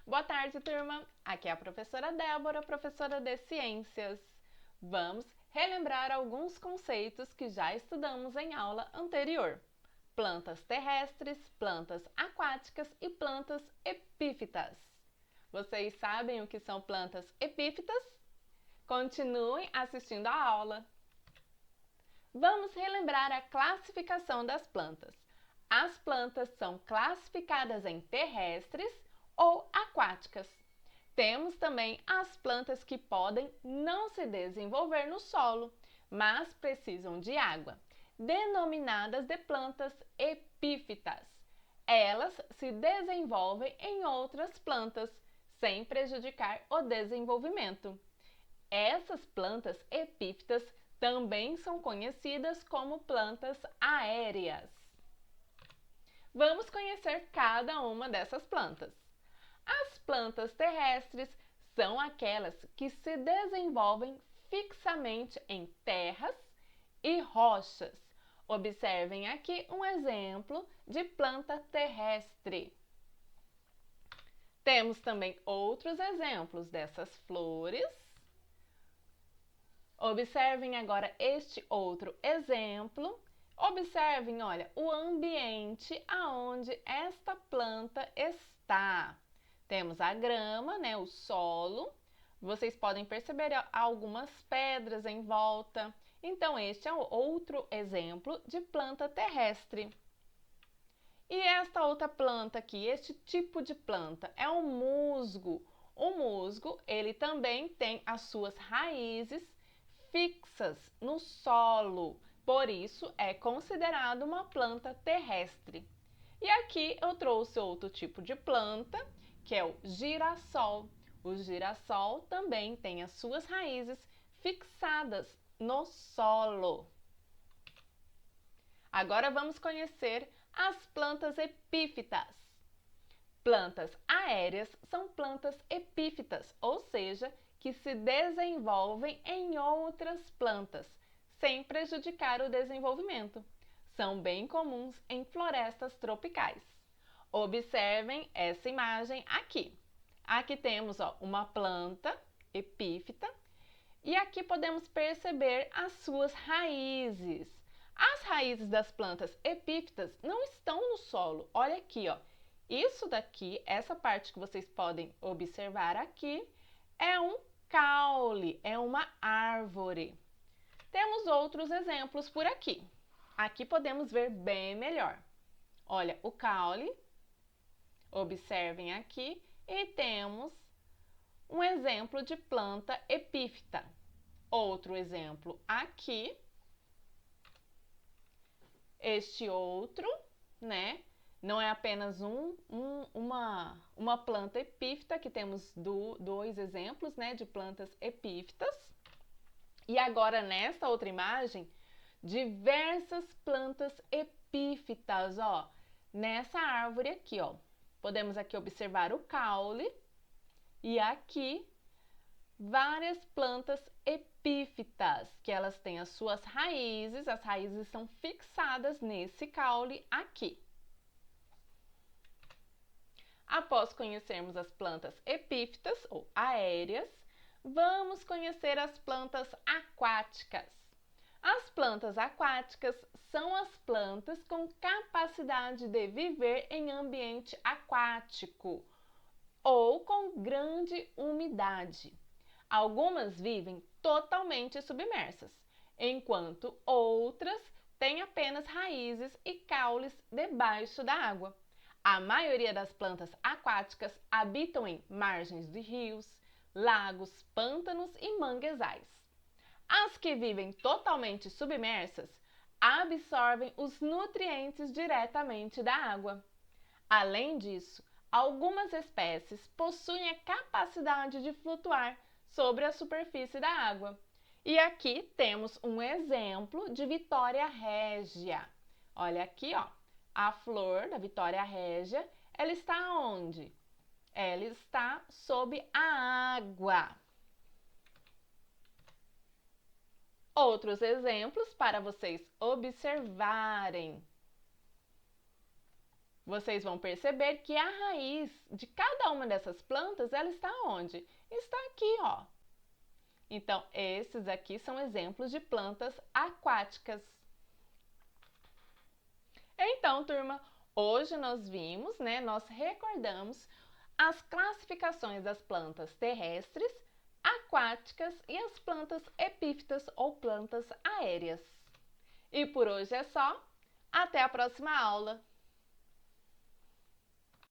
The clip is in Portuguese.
Boa tarde, turma! Aqui é a professora Débora, professora de Ciências. Vamos relembrar alguns conceitos que já estudamos em aula anterior. Plantas terrestres, plantas aquáticas e plantas epífitas. Vocês sabem o que são plantas epífitas? Continuem assistindo a aula. Vamos relembrar a classificação das plantas. As plantas são classificadas em terrestres ou aquáticas. Temos também as plantas que podem não se desenvolver no solo, mas precisam de água, denominadas de plantas epífitas. Elas se desenvolvem em outras plantas, sem prejudicar o desenvolvimento. Essas plantas epífitas também são conhecidas como plantas aéreas. Vamos conhecer cada uma dessas plantas. As plantas terrestres são aquelas que se desenvolvem fixamente em terras e rochas. Observem aqui um exemplo de planta terrestre. Temos também outros exemplos dessas flores. Observem agora este outro exemplo. Observem, olha, o ambiente aonde esta planta está. Temos a grama, né, o solo. Vocês podem perceber algumas pedras em volta. Então, este é outro exemplo de planta terrestre. E esta outra planta aqui, este tipo de planta, é um musgo. O musgo, ele também tem as suas raízes fixas no solo, por isso é considerado uma planta terrestre. E aqui eu trouxe outro tipo de planta, que é o girassol. O girassol também tem as suas raízes fixadas no solo. Agora vamos conhecer as plantas epífitas. Plantas aéreas são plantas epífitas, ou seja, que se desenvolvem em outras plantas, sem prejudicar o desenvolvimento. São bem comuns em florestas tropicais. Observem essa imagem aqui. Aqui temos uma planta epífita e aqui podemos perceber as suas raízes. As raízes das plantas epífitas não estão no solo. Olha aqui, ó. Isso daqui, essa parte que vocês podem observar aqui, é um caule, é uma árvore. Temos outros exemplos por aqui. Aqui podemos ver bem melhor. Olha, o caule, observem aqui, e temos um exemplo de planta epífita. Outro exemplo aqui. Este outro, né? Não é apenas uma planta epífita, que temos dois exemplos, né, de plantas epífitas. E agora, nesta outra imagem, diversas plantas epífitas, ó. Nessa árvore aqui, ó. Podemos aqui observar o caule e aqui várias plantas epífitas, que elas têm as suas raízes, as raízes são fixadas nesse caule aqui. Após conhecermos as plantas epífitas ou aéreas, vamos conhecer as plantas aquáticas. As plantas aquáticas são as plantas com capacidade de viver em ambiente aquático ou com grande umidade. Algumas vivem totalmente submersas, enquanto outras têm apenas raízes e caules debaixo da água. A maioria das plantas aquáticas habitam em margens de rios, lagos, pântanos e manguezais. As que vivem totalmente submersas absorvem os nutrientes diretamente da água. Além disso, algumas espécies possuem a capacidade de flutuar sobre a superfície da água. E aqui temos um exemplo de Vitória régia. Olha aqui, ó. A flor da Vitória régia, ela está onde? Ela está sob a água. Outros exemplos para vocês observarem. Vocês vão perceber que a raiz de cada uma dessas plantas, ela está onde? Está aqui, ó. Então, esses aqui são exemplos de plantas aquáticas. Então, turma, hoje nós vimos, nós recordamos as classificações das plantas terrestres, aquáticas e as plantas epífitas ou plantas aéreas. E por hoje é só. Até a próxima aula!